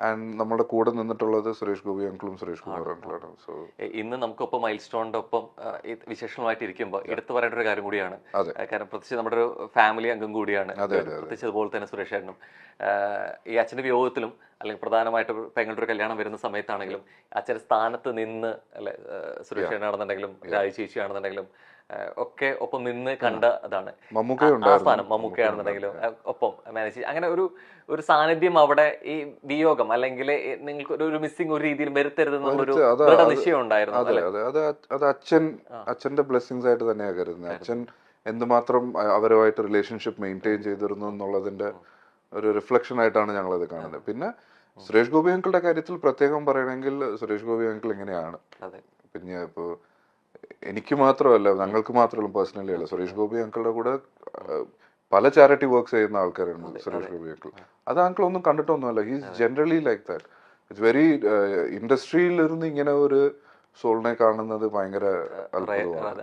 And നമ്മുടെ കൂടെ നിന്നിട്ടുള്ളത് സുരേഷ് ഗോപി അങ്കിളും സുരേഷ് കുമാർ അങ്കിളാണ്. സോ ഇന്ന് നമുക്കൊപ്പം മൈൽ സ്റ്റോണിന്റെ ഒപ്പം വിശേഷങ്ങളായിട്ട് ഇരിക്കുമ്പോൾ എടുത്തു പറയേണ്ട ഒരു കാര്യം കൂടിയാണ്. കാരണം പ്രത്യേകിച്ച് നമ്മുടെ ഒരു ഫാമിലി അംഗം കൂടിയാണ്, പ്രത്യേകിച്ച് അതുപോലെ തന്നെ സുരേഷ് ഏട്ടനും. ഈ അച്ഛന്റെ വിയോഗത്തിലും അല്ലെങ്കിൽ പ്രധാനമായിട്ട് പെങ്ങളുടെ ഒരു കല്യാണം വരുന്ന സമയത്താണെങ്കിലും അച്ഛന്റെ സ്ഥാനത്ത് നിന്ന് അല്ലെ സുരേഷ് ഏട്ടനാണെന്നുണ്ടെങ്കിലും രാജി ചേച്ചിയാണെന്നുണ്ടെങ്കിലും ഒക്കെ ഒപ്പം നിന്ന് കണ്ട അതാണ് ആ സ്ഥാനം. മമ്മൂക്കയാണെന്നുണ്ടെങ്കിലും ഒപ്പം മാനേജ് അങ്ങനെ ഒരു സാന്നിധ്യം അവിടെ ഈ വിയോഗം അല്ലെങ്കിൽ നിങ്ങൾക്ക് ഒരു മിസ്സിംഗ് ഒരു രീതിയിൽ വരുത്തരുതെന്നുള്ളൊരു നിശ്ചയം ഉണ്ടായിരുന്നു. അത് അച്ഛന്റെ ബ്ലെസ്സിങ്സ് ആയിട്ട് തന്നെയാണ് കരുതുന്നത്. അച്ഛൻ എന്തുമാത്രം അവരുമായിട്ട് റിലേഷൻഷിപ്പ് മെയിൻറ്റെയിൻ ചെയ്തിരുന്നു എന്നുള്ളതിന്റെ ഒരു റിഫ്ലക്ഷൻ ആയിട്ടാണ് ഞങ്ങളത് കാണുന്നത്. പിന്നെ സുരേഷ് ഗോപി അങ്കിളുടെ കാര്യത്തിൽ പ്രത്യേകം പറയണമെങ്കിൽ സുരേഷ് ഗോപി അങ്കിൾ എങ്ങനെയാണ്, പിന്നെ ഇപ്പോ എനിക്ക് മാത്രമല്ല ഞങ്ങൾക്ക് മാത്രമല്ല പേഴ്സണലി അല്ല, സുരേഷ് ഗോപി അങ്കിളുടെ കൂടെ പല ചാരിറ്റി വർക്ക്സ് ചെയ്യുന്ന ആൾക്കാരുണ്ട് സുരേഷ് ഗോപി അങ്കിൾ. അത് അങ്കിൾ ഒന്നും കണ്ടിട്ടൊന്നുമല്ല. He's generally like that. It's very ഇൻഡസ്ട്രിയിലിരുന്ന് ഇങ്ങനെ ഒരു സോളിനെ കാണുന്നത് ഭയങ്കര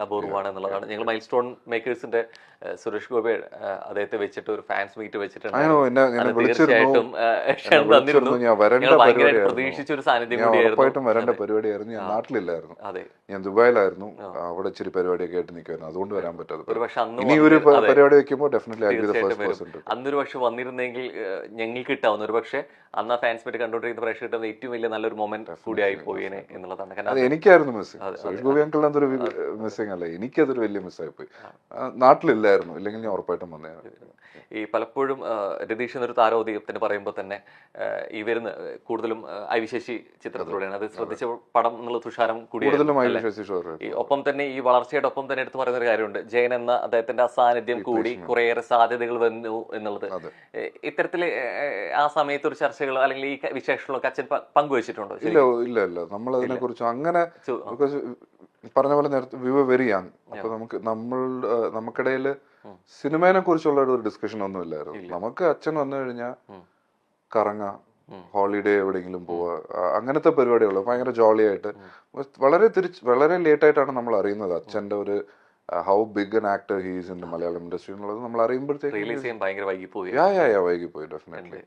അപൂർവമാണ് എന്നുള്ളതാണ്. ഞങ്ങൾ മൈൽ സ്റ്റോൺ മേക്കേഴ്സിന്റെ സുരേഷ് ഗോപി അദ്ദേഹത്തെ വെച്ചിട്ട് ഒരു ഫാൻസ് മീറ്റ് വെച്ചിട്ടുണ്ട്. തീർച്ചയായിട്ടും പ്രതീക്ഷിച്ച ഒരു സാന്നിധ്യം ഉറപ്പായിട്ടും വരേണ്ട പരിപാടിയായിരുന്നു. ഞാൻ നാട്ടിലില്ലായിരുന്നു, ഞാൻ ദുബായിലായിരുന്നു. അവിടെ ഇച്ചിരി പരിപാടിയൊക്കെ ആയിട്ട് നിൽക്കുമായിരുന്നു, അതുകൊണ്ട് വരാൻ പറ്റാതെ. ഇനി ഒരു പരിപാടി വെക്കുമ്പോൾ ഡെഫിനറ്റ്ലി അന്നൊരു പക്ഷെ വന്നിരുന്നെങ്കിൽ ഞങ്ങൾക്ക് കിട്ടാവുന്ന ഒരു പക്ഷെ അന്ന് ആ ഫാൻസ് മീറ്റ് കണ്ടുകൊണ്ടിരിക്കുന്ന പ്രേക്ഷകരുടെ ഏറ്റവും വലിയ നല്ലൊരു മൊമെന്റ് കൂടിയായി പോയേനെ എന്നുള്ളതാണ്. എനിക്കായിരുന്നു മിസ്സിംഗ്. സുരേഷ് ഗോപി അങ്കിളിന് അതൊരു മിസ്സിംഗ് അല്ല, എനിക്കതൊരു വലിയ മിസ്സായി പോയി. നാട്ടിലില്ലായിരുന്നു, ഇല്ലെങ്കിൽ ഞാൻ ഉറപ്പായിട്ടും വന്നേനെ. ഈ പലപ്പോഴും രതീഷ് എന്നൊരു താരോദയത്തിന് പറയുമ്പോൾ തന്നെ ഈ വരുന്ന കൂടുതലും ഐവിശേഷി ചിത്രത്തിലൂടെയാണ്. അത് ശ്രദ്ധിച്ച പടം എന്നുള്ള തുഷാരം കൂടിയാണ്. ഒപ്പം തന്നെ ഈ വളർച്ചയുടെ ഒപ്പം തന്നെ എടുത്തു പറയുന്ന ഒരു കാര്യമുണ്ട്, ജയൻ എന്ന അദ്ദേഹത്തിന്റെ അസാന്നിധ്യം കൂടി കുറേയേറെ സാധ്യതകൾ വന്നു എന്നുള്ളത്. ഇത്തരത്തില് ആ സമയത്ത് ഒരു ചർച്ചകളോ അല്ലെങ്കിൽ ഈ വിശേഷങ്ങളൊക്കെ അച്ഛൻ പങ്കുവച്ചിട്ടുണ്ടോ? ഇല്ല ഇല്ല, നമ്മൾ അതിനെ കുറിച്ച് അങ്ങനെ പറഞ്ഞ പോലെ നേരത്തെ വി വർ വെരി യങ്. അപ്പൊ നമുക്കിടയിൽ സിനിമയെ കുറിച്ചുള്ള ഒരു ഡിസ്കഷൻ ഒന്നും ഇല്ലായിരുന്നു. നമുക്ക് അച്ഛൻ വന്നു കഴിഞ്ഞാൽ കറങ്ങാം, ഹോളിഡേ എവിടെയെങ്കിലും പോവുക, അങ്ങനത്തെ പരിപാടികൾ ഭയങ്കര ജോളി ആയിട്ട്. വളരെ ലേറ്റ് ആയിട്ടാണ് നമ്മൾ അറിയുന്നത് അച്ഛന്റെ ഒരു how big an actor he's in Malayalam industry എന്നുള്ളത്. നമ്മൾ അറിയുമ്പോഴത്തേക്ക് വൈകിപ്പോയി ഡെഫിനറ്റ്ലി.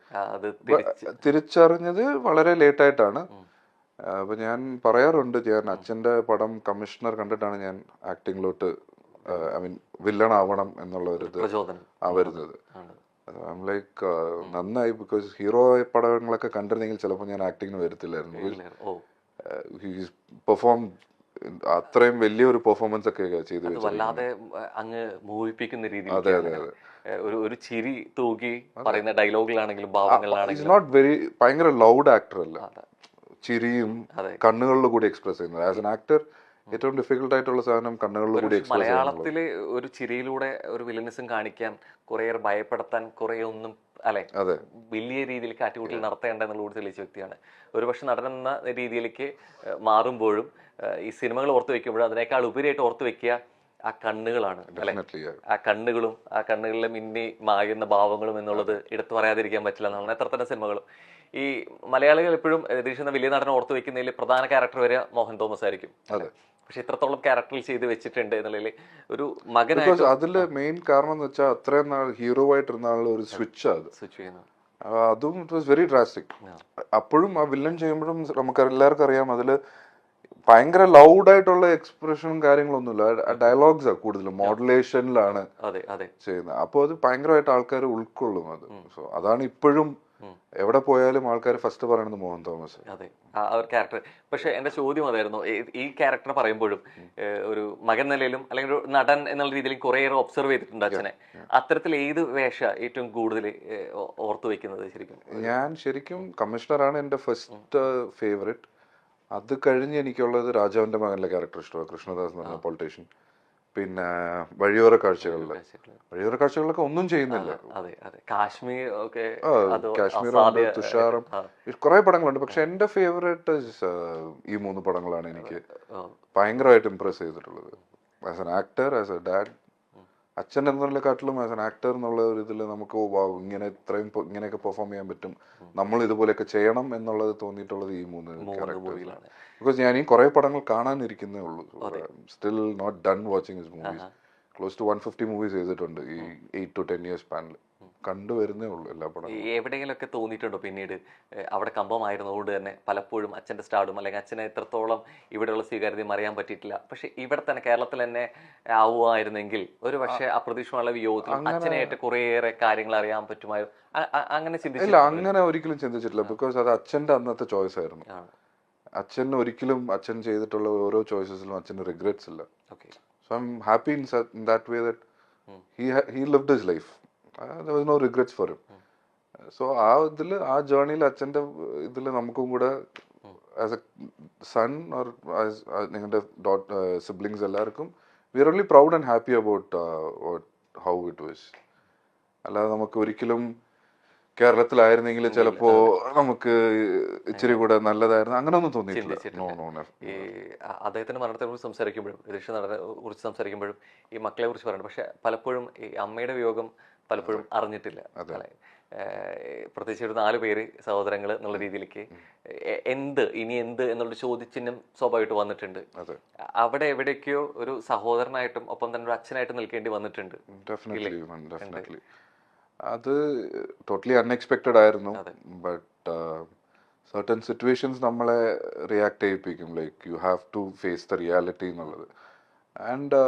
തിരിച്ചറിഞ്ഞത് വളരെ ലേറ്റ് ആയിട്ടാണ്. അപ്പൊ ഞാൻ പറയാറുണ്ട്, ഞാൻ അച്ഛന്റെ പടം കമ്മീഷണർ കണ്ടിട്ടാണ് ഞാൻ ആക്ടിങ്ങിലോട്ട് ഐ മീൻ വില്ലൺ ആവണം എന്നുള്ള ഒരു ഇത് വരുന്നത്. ലൈക്ക് നന്നായി, ബിക്കോസ് ഹീറോ പടങ്ങളൊക്കെ കണ്ടിരുന്നെങ്കിൽ ചിലപ്പോൾ ഞാൻ ആക്ടിങ്ങിന് വരത്തില്ലായിരുന്നു. പെർഫോം അത്രയും വലിയൊരു പെർഫോമൻസ് ഒക്കെ ചെയ്തു ഒരു ചിരി തൂക്കി പറയുന്ന ഡയലോഗിലാണെങ്കിലും ഭാവങ്ങളിലാണെങ്കിലും നോട്ട് വെരി ഭയങ്കര ലൗഡ് ആക്ടർ അല്ല, ചിരിയും കണ്ണുകളിൽ കൂടി എക്സ്പ്രസ് ചെയ്യുന്നത്. ആസ് എൻ ആക്ടർ ഏറ്റവും ഡിഫിക്കൽട്ട് ആയിട്ടുള്ള സാധനം കണ്ണുകളിൽ കൂടി എക്സ്പ്രസ് ചെയ്യുന്നത്. മലയാളത്തില് ഒരു ചിരിയിലൂടെ ഒരു വില്ലനിസം കാണിക്കാൻ കുറേയേറെ ഭയപ്പെടുത്താൻ കുറെ ഒന്നും അല്ലെ വലിയ രീതിയിൽ കാറ്റുകൂട്ടിൽ നടത്തേണ്ട എന്നുള്ളത് തെളിയിച്ച വ്യക്തിയാണ്. ഒരുപക്ഷെ നടനെന്ന രീതിയിലേക്ക് മാറുമ്പോഴും ഈ സിനിമകൾ ഓർത്തു വെക്കുമ്പോഴും അതിനേക്കാൾ ഉപരിയായിട്ട് ഓർത്തു വെക്കുക ആ കണ്ണുകളാണ് അല്ലെ. ആ കണ്ണുകളിലെ മിന്നി മായുന്ന ഭാവങ്ങളും എന്നുള്ളത് എടുത്തു പറയാതിരിക്കാൻ പറ്റില്ല എന്നാണ്. എത്ര തന്നെ സിനിമകളും ഈ മലയാളികൾ എപ്പോഴും രതീഷ് എന്ന വലിയ നടനെ ഓർത്തു വെക്കുന്നതിൽ പ്രധാന ക്യാരക്ടർ വരെ മോഹൻ തോമസ് ആയിരിക്കും. പക്ഷെ ഇത്രത്തോളം ക്യാരക്ടറിൽ ചെയ്ത് വെച്ചിട്ടുണ്ട് എന്നുള്ളതിൽ ഒരു മകനായിട്ട് അതില് മെയിൻ കാരണം എന്ന് വെച്ചാൽ അത്രയും നാൾ ഹീറോ ആയിട്ടിരുന്ന ആളുടെ ഒരു സ്വിച്ച് ചെയ്യുന്നത്, അതും ഇറ്റ് വാസ് വെരി ഡ്രാസ്റ്റിക്. അപ്പോഴും ആ വില്ലൻ ചെയ്യുമ്പോഴും നമുക്ക് എല്ലാവർക്കും അറിയാം അതില് ഭയങ്കര ലൗഡായിട്ടുള്ള എക്സ്പ്രഷനും കാര്യങ്ങളൊന്നുമില്ല, ഡയലോഗ്സ് കൂടുതലും മോഡുലേഷനിലാണ് ചെയ്യുന്നത്. അപ്പോൾ അത് ഭയങ്കരമായിട്ട് ആൾക്കാർ ഉൾക്കൊള്ളും അത്. സോ അതാണ് ഇപ്പോഴും എവിടെ പോയാലും ആൾക്കാർ ഫസ്റ്റ് പറയുന്നത് മോഹൻ തോമസ്. അതെ, ആ ഒരു ക്യാരക്ടർ. പക്ഷെ എന്റെ ചോദ്യം അതായിരുന്നു, ഈ ക്യാരക്ടർ പറയുമ്പോഴും ഒരു മകൻ നിലയിലും അല്ലെങ്കിൽ ഒരു നടൻ എന്നുള്ള രീതിയിൽ കുറേയേറെ ഒബ്സർവ് ചെയ്തിട്ടുണ്ട് അച്ഛനെ. അത്തരത്തിൽ ഏത് വേഷ ഏറ്റവും കൂടുതൽ ഓർത്തു വെക്കുന്നത്? ഞാൻ ശരിക്കും കമ്മീഷണറാണ് എന്റെ ഫസ്റ്റ് ഫേവറേറ്റ്. അത് കഴിഞ്ഞ് എനിക്കുള്ളത് രാജാവിന്റെ മകനിലെ ക്യാരക്ടർ ഇഷ്ടമാണ്, കൃഷ്ണദാസ് എന്ന് പറഞ്ഞ പൊളിറ്റീഷ്യൻ. പിന്നെ വഴിയോര കാഴ്ചകളിലൊക്കെ ഒന്നും ചെയ്യുന്നില്ല. കാശ്മീർ, തുഷാറും, കുറെ പടങ്ങളുണ്ട്. പക്ഷെ എന്റെ ഫേവറേറ്റ് ഈ 3 പടങ്ങളാണ് എനിക്ക് ഭയങ്കരമായിട്ട് ഇംപ്രസ് ചെയ്തിട്ടുള്ളത്. As an actor, as A dad, അച്ഛൻ എന്നതിനെക്കാട്ടിലും ആസ് എൻ ആക്ടർ എന്നുള്ള ഒരു ഇതിൽ നമുക്ക് ഇങ്ങനെയൊക്കെ പെർഫോം ചെയ്യാൻ പറ്റും, നമ്മൾ ഇതുപോലെയൊക്കെ ചെയ്യണം എന്നുള്ളത് തോന്നിയിട്ടുള്ളത് ഈ 3 ക്യാരക്ടേഴ്സിലാണ്. ബിക്കോസ് ഞാൻ ഈ കുറെ പടങ്ങൾ കാണാനിരിക്കുന്നേ ഉള്ളൂ. Still not done watching his movies. Close to 150 movies ചെയ്തിട്ടുണ്ട് ഈ 8 to 10 years സ്പാനിൽ. കണ്ടുവരുന്നേ ഉള്ളൂ എല്ലാ പടങ്ങളും. എവിടെയെങ്കിലുമൊക്കെ തോന്നിയിട്ടുണ്ടോ പിന്നീട് അവിടെ കമ്പമായിരുന്നതുകൊണ്ട് തന്നെ പലപ്പോഴും അച്ഛൻ്റെ സ്റ്റാർഡും അല്ലെങ്കിൽ അച്ഛനെ എത്രത്തോളം ഇവിടെയുള്ള സ്വീകാര്യതയും അറിയാൻ പറ്റിയിട്ടില്ല, പക്ഷെ ഇവിടെ തന്നെ കേരളത്തിൽ തന്നെ ആവുമായിരുന്നെങ്കിൽ ഒരു പക്ഷേ അപ്രതീക്ഷിതമായ വിയോഗത്തിലും അച്ഛനായിട്ട് കുറേയേറെ കാര്യങ്ങൾ അറിയാൻ പറ്റുമായിരുന്നു, അങ്ങനെ ഇല്ല, ചിന്തിച്ചില്ല? അങ്ങനെ ഒരിക്കലും ചിന്തിച്ചിട്ടില്ല. ബിക്കോസ് അത് അച്ഛന്റെ അന്നത്തെ ചോയ്സ് ആയിരുന്നു. അച്ഛൻ ഒരിക്കലും അച്ഛൻ ചെയ്തിട്ടുള്ള ഓരോ ചോയ്സസിലും അച്ഛന് റിഗ്രറ്റ്സ് ഇല്ല. So I am happy in that way that he lived his life. There was no regrets for him. So ആ ജേർണിയിൽ അച്ഛൻ്റെ ഇതിൽ നമുക്കും കൂടെ as a son or as നിങ്ങളുടെ സിബ്ലിങ്സ് എല്ലാവർക്കും we are only proud and happy about how it was. അല്ലാതെ നമുക്ക് ഒരിക്കലും കേരളത്തിലായിരുന്നെങ്കിൽ ചിലപ്പോ നമുക്ക് ഇച്ചിരി കൂടെ നല്ലതായിരുന്നു അങ്ങനെയൊന്നും തോന്നിയിട്ടില്ല. ഈ അദ്ദേഹത്തിന്റെ മരണത്തെ കുറിച്ച് സംസാരിക്കുമ്പോഴും രതീഷ് നടനെ കുറിച്ച് സംസാരിക്കുമ്പോഴും ഈ മക്കളെ കുറിച്ച് പറയുന്നത്, പക്ഷെ പലപ്പോഴും ഈ അമ്മയുടെ വിയോഗം പലപ്പോഴും അറിഞ്ഞിട്ടില്ല. പ്രത്യേകിച്ച് ഒരു 4 പേര് സഹോദരങ്ങൾ എന്നുള്ള രീതിയിലേക്ക് ഇനി എന്ത് എന്നുള്ള ചോദ്യചിഹ്നം സ്വാഭാവികമായിട്ട് വന്നിട്ടുണ്ട്. അവിടെ എവിടേക്കോ ഒരു സഹോദരനായിട്ടും ഒപ്പം തന്നെ ഒരു അച്ഛനായിട്ടും നിൽക്കേണ്ടി വന്നിട്ടുണ്ട്. അത് ടോട്ടലി അൺഎക്സ്പെക്റ്റഡ് ആയിരുന്നു. ബട്ട് സർട്ടൻ സിറ്റുവേഷൻസ് നമ്മളെ റിയാക്ട് ചെയ്യിപ്പിക്കും. Like you have to face the reality എന്നുള്ളത്. ആൻഡ്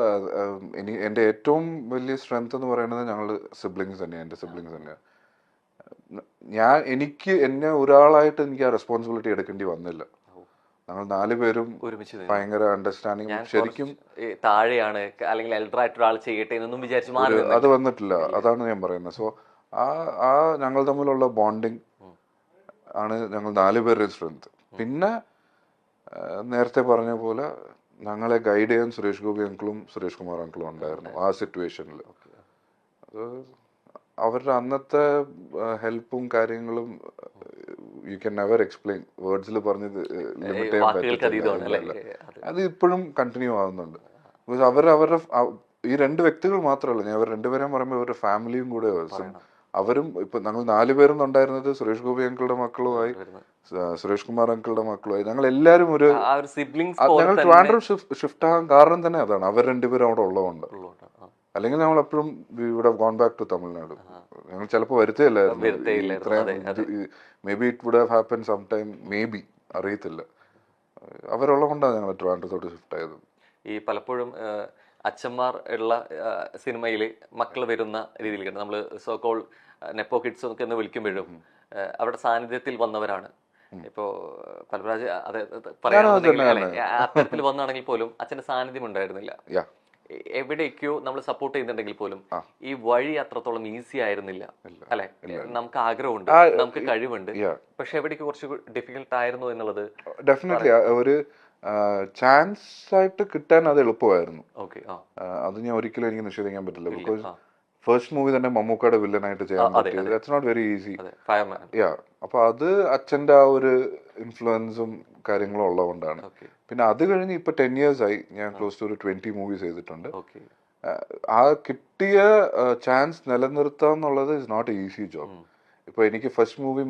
എൻ്റെ ഏറ്റവും വലിയ സ്ട്രെങ്ത് എന്ന് പറയുന്നത് ഞങ്ങൾ സിബ്ലിങ്സ് തന്നെയാണ്, എൻ്റെ സിബ്ലിങ്സ് തന്നെയാണ്. എന്നെ ഒരാളായിട്ട് എനിക്ക് ആ റെസ്പോൺസിബിലിറ്റി എടുക്കേണ്ടി വന്നില്ല. ഞങ്ങൾ 4 പേരും ഭയങ്കര അണ്ടർസ്റ്റാൻഡിങ്. ശരിക്കും താഴെയാണ് അല്ലെങ്കിൽ എൽഡറായിട്ട് ഒരാൾ ചെയ്യട്ടെ എന്നൊന്നും വിചാരിച്ചു അത് വന്നിട്ടില്ല. അതാണ് ഞാൻ പറയുന്നത്. സോ ആ ഞങ്ങൾ തമ്മിലുള്ള ബോണ്ടിങ് ആണ് ഞങ്ങൾ 4 പേരുടെ സ്ട്രെങ്ത്. പിന്നെ നേരത്തെ പറഞ്ഞ പോലെ ഞങ്ങളെ ഗൈഡ് ചെയ്യാൻ സുരേഷ് ഗോപി അങ്കിളും സുരേഷ് കുമാർ അങ്കിളും ഉണ്ടായിരുന്നു ആ സിറ്റുവേഷനിൽ. അത് അവരുടെ അന്നത്തെ ഹെൽപ്പും കാര്യങ്ങളും യു ക്യാൻ നെവർ എക്സ്പ്ലെയിൻ, വേർഡ്സിൽ പറഞ്ഞ് ലിമിറ്റ് ചെയ്യാൻ പറ്റില്ല. അത് ഇപ്പോഴും കണ്ടിന്യൂ ആവുന്നുണ്ട്. ബിക്കോസ് അവരുടെ ഈ 2 വ്യക്തികൾ മാത്രമല്ല, ഞാൻ അവർ 2 പേരെയും പറയുമ്പോൾ ഇവരുടെ ഫാമിലിയും കൂടെ അവരും. ഇപ്പൊ ഞങ്ങൾ 4 പേരും ഉണ്ടായിരുന്നത് സുരേഷ് ഗോപി അങ്കിളുടെ മക്കളുമായി, സുരേഷ് കുമാർ അങ്കിളുടെ മക്കളുമായി. ഞങ്ങൾ എല്ലാവരും ഞങ്ങൾ ട്രിവാൻഡ്രം ഷിഫ്റ്റ് ആകാൻ കാരണം തന്നെ അതാണ്, അവർ 2 പേരും അവിടെ ഉള്ളതുകൊണ്ട്. അല്ലെങ്കിൽ ഞങ്ങൾ എപ്പോഴും ഇവിടെ ഗോൺ ബാക്ക് ടു തമിഴ്നാട്. ഞങ്ങൾ ചിലപ്പോൾ വരുത്തേയില്ലായിരുന്നു. Maybe it would have happen some time, maybe, അറിയത്തില്ല. അവരുള്ളത് കൊണ്ടാണ് ഞങ്ങൾ ട്രിവാൻഡ്രത്തോട്ട് ഷിഫ്റ്റ് ആയത്. ഈ പലപ്പോഴും അച്ഛന്മാർ ഉള്ള സിനിമയിൽ മക്കൾ വരുന്ന രീതിയിലേക്ക് നമ്മൾ സോകോൾ നെപ്പോ കിഡ്സ് ഒക്കെ എന്ന് വിളിക്കുമ്പോഴും അവരുടെ സാന്നിധ്യത്തിൽ വന്നവരാണ്. ഇപ്പോ പൽരാജ് അത്തരത്തിൽ വന്നാണെങ്കിൽ പോലും അച്ഛന്റെ സാന്നിധ്യം ഉണ്ടായിരുന്നില്ല. എവിടേക്കോ നമ്മൾ സപ്പോർട്ട് ചെയ്യുന്നുണ്ടെങ്കിൽ പോലും ഈ വഴി അത്രത്തോളം ഈസി ആയിരുന്നില്ല, അല്ലെ? നമുക്ക് ആഗ്രഹമുണ്ട്, നമുക്ക് കഴിവുണ്ട്, പക്ഷെ എവിടേക്ക് കുറച്ച് ഡിഫിക്കൽട്ട് ആയിരുന്നു എന്നുള്ളത് ഡെഫിനറ്റ്ലി ഒരു ചാൻസ് ആയിട്ട് കിട്ടാൻ അത് എളുപ്പമായിരുന്നു. അത് ഞാൻ ഒരിക്കലും എനിക്ക് നിഷേധിക്കാൻ പറ്റില്ല. ബിക്കോസ് ഫസ്റ്റ് മൂവി തന്നെ മമ്മൂക്കയുടെ വില്ലനായിട്ട് ചെയ്യാൻ പറ്റിയത് ഇറ്റ്സ് നോട്ട് വെരി ഈസി. അപ്പൊ അത് അച്ഛന്റെ ആ ഒരു ഇൻഫ്ലുവൻസും കാര്യങ്ങളും ഉള്ളതുകൊണ്ടാണ്. പിന്നെ അത് കഴിഞ്ഞ് ഇപ്പൊ 10 years ആയി ഞാൻ ക്ലോസ് ടു ഒരു 20 മൂവീസ് ചെയ്തിട്ടുണ്ട്. ആ കിട്ടിയ ചാൻസ് നിലനിർത്തുക എന്നുള്ളത് ഇസ് നോട്ട് ഈസി ജോബ്. ഇപ്പൊ എനിക്ക് ഫസ്റ്റ് മൂവി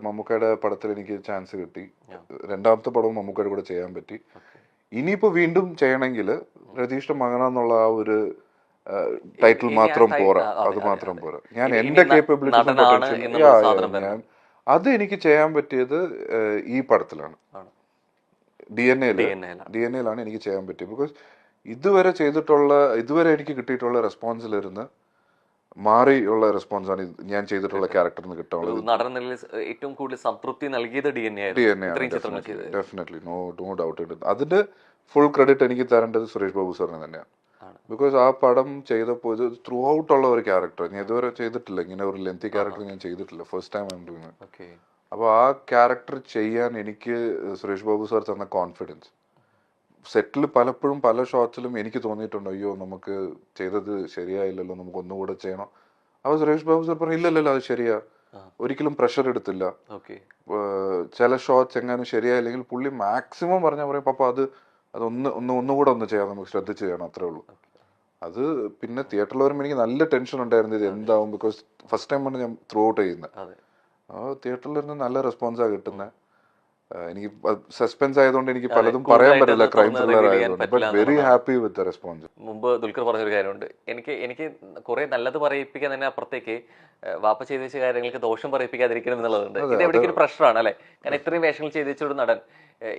മമ്മൂക്കയുടെ പടത്തിൽ എനിക്ക് ചാൻസ് കിട്ടി. 2ാമത്തെ പടവും മമ്മൂക്കയുടെ കൂടെ ചെയ്യാൻ പറ്റി. ഇനിയിപ്പോ വീണ്ടും ചെയ്യണമെങ്കിൽ രതീഷിന്റെ മകനാന്നുള്ള ആ ഒരു ടൈറ്റിൽ മാത്രം പോരാ, അത് മാത്രം പോരാ. ഞാൻ എന്റെ കേപ്പബിലിറ്റി അത് എനിക്ക് ചെയ്യാൻ പറ്റിയത് ഈ പടത്തിലാണ്, DNA-ലാണ് എനിക്ക് ചെയ്യാൻ പറ്റിയത്. ബിക്കോസ് ഇതുവരെ എനിക്ക് കിട്ടിയിട്ടുള്ള റെസ്പോൺസിലിരുന്ന് മാറിയുള്ള റെസ്പോൺസാണ് ഞാൻ ചെയ്തിട്ടുള്ള ക്യാരക്ടറിന് കിട്ടാനുള്ളത്. ഏറ്റവും കൂടുതൽ സംതൃപ്തി നൽകിയത് DNA. ഡെഫിനറ്റ്ലി, നോ ഡൗട്ട് ഇട്ട്. അതിന്റെ ഫുൾ ക്രെഡിറ്റ് എനിക്ക് തരേണ്ടത് സുരേഷ് ബാബു സാറിന് തന്നെയാണ്. ബിക്കോസ് ആ പടം ചെയ്തപ്പോൾ ഇത് ത്രൂ ഔട്ട് ഉള്ള ഒരു ക്യാരക്ടർ ഞാൻ ഇതുവരെ ചെയ്തിട്ടില്ല. ഇങ്ങനെ ഒരു ലെങ്തി ക്യാരക്ടർ ഞാൻ ചെയ്തിട്ടില്ല, first time I am doing. അപ്പോൾ ആ ക്യാരക്ടർ ചെയ്യാൻ എനിക്ക് സുരേഷ് ബാബു സാർ തന്ന കോൺഫിഡൻസ്. സെറ്റിൽ പലപ്പോഴും പല ഷോട്ട്സിലും എനിക്ക് തോന്നിയിട്ടുണ്ട്, അയ്യോ നമുക്ക് ചെയ്തത് ശരിയായില്ലല്ലോ, നമുക്ക് ഒന്നുകൂടെ ചെയ്യണം. അപ്പോൾ സുരേഷ് ബാബു സാർ പറഞ്ഞു ഇല്ലല്ലോ അത് ശരിയാ, ഒരിക്കലും പ്രഷർ എടുത്തില്ല. ചില ഷോട്ട്സ് എങ്ങാനും ശരിയായില്ലെങ്കിൽ പുള്ളി മാക്സിമം പറഞ്ഞാൽ പറയും പപ്പ ഒന്നുകൂടെ ചെയ്യാം, നമുക്ക് ശ്രദ്ധിച്ച് ചെയ്യണം, അത്രേ ഉള്ളൂ. അത് പിന്നെ തിയേറ്ററിൽ വരുമ്പോൾ എനിക്ക് നല്ല ടെൻഷൻ ഉണ്ടായിരുന്നു, ഇത് എന്താവും. ബിക്കോസ് ഫസ്റ്റ് ടൈമാണ് ഞാൻ ത്രൂ ഔട്ട് ചെയ്യുന്നത്. തിയേറ്ററിൽ നിന്ന് നല്ല റെസ്പോൺസാണ് കിട്ടുന്നത്. എനിക്ക് സസ്പെൻസ് ആയതുകൊണ്ട് എനിക്ക് പലതും പറയാൻ പറ്റില്ല, ക്രൈം ത്രില്ലർ ആയതുകൊണ്ട്. But very happy with the response. മുമ്പ് ദുൽഖർ പറഞ്ഞൊരു കാര്യമുണ്ട്, എനിക്ക് കുറെ നല്ലത് പറയിപ്പിക്കാൻ തന്നെ അപ്പുറത്തേക്ക് വാപ്പ ചെയ്തു വെച്ച കാര്യങ്ങൾക്ക് ദോഷം പറയിപ്പിക്കാതിരിക്കണം എന്നുള്ളതുണ്ട്. ഇത് എവിടേക്ക് ഒരു പ്രഷറാണ് അല്ലെ? കാരണം ഇത്രയും വേഷങ്ങൾ ചെയ്തു വെച്ചൊരു നടൻ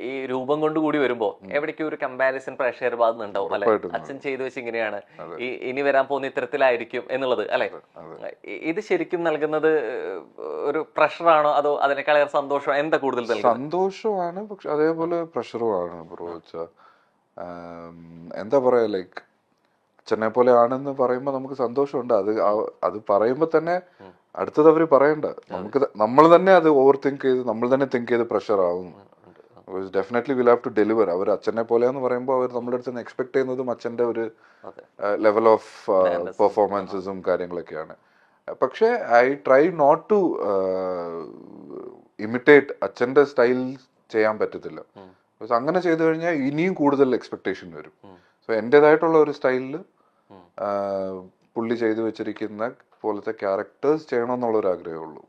ഈ രൂപം കൊണ്ട് കൂടി വരുമ്പോ എവിടേക്കും ഒരു കമ്പാരിസൺ പ്രേക്ഷകർ ഭാഗത്തുനിന്നുണ്ടാവും അല്ലെ? അച്ഛൻ ചെയ്തു വെച്ച് ഇങ്ങനെയാണ്, ഇനി വരാൻ പോകുന്ന ഇത്തരത്തിലായിരിക്കും എന്നുള്ളത് അല്ലെ? ഇത് ശരിക്കും നൽകുന്നത് ഒരു പ്രഷറാണോ അതോ അതിനേക്കാൾ സന്തോഷം? എന്താ കൂടുതൽ സന്തോഷമാണ്, പക്ഷെ അതേപോലെ പ്രഷറുമാണ് ബ്രോ. എന്താ പറയാ, ലൈക്ക് അച്ഛനെ പോലെ ആണെന്ന് പറയുമ്പോൾ നമുക്ക് സന്തോഷമുണ്ട്. അത് പറയുമ്പോൾ തന്നെ അടുത്തത് അവര് പറയണ്ട, നമ്മൾ തന്നെ അത് ഓവർ തിങ്ക് ചെയ്ത് നമ്മൾ തന്നെ തിങ്ക് ചെയ്ത് പ്രഷർ ആവും. Definitely will have to deliver. അവർ അച്ഛനെ പോലെയെന്ന് പറയുമ്പോൾ അവർ നമ്മുടെ അടുത്ത് നിന്ന് എക്സ്പെക്ട് ചെയ്യുന്നതും അച്ഛൻ്റെ ഒരു ലെവൽ ഓഫ് പെർഫോമൻസസും കാര്യങ്ങളൊക്കെയാണ്. പക്ഷേ I try not to imitate. അച്ഛൻ്റെ സ്റ്റൈൽ ചെയ്യാൻ പറ്റത്തില്ല. അങ്ങനെ ചെയ്തു കഴിഞ്ഞാൽ ഇനിയും കൂടുതൽ എക്സ്പെക്ടേഷൻ വരും. സോ എൻ്റെതായിട്ടുള്ള ഒരു സ്റ്റൈലിൽ പുള്ളി ചെയ്തു വെച്ചിരിക്കുന്ന പോലത്തെ ക്യാരക്ടേഴ്സ് ചെയ്യണമെന്നുള്ളൊരു ആഗ്രഹമേ ഉള്ളൂ.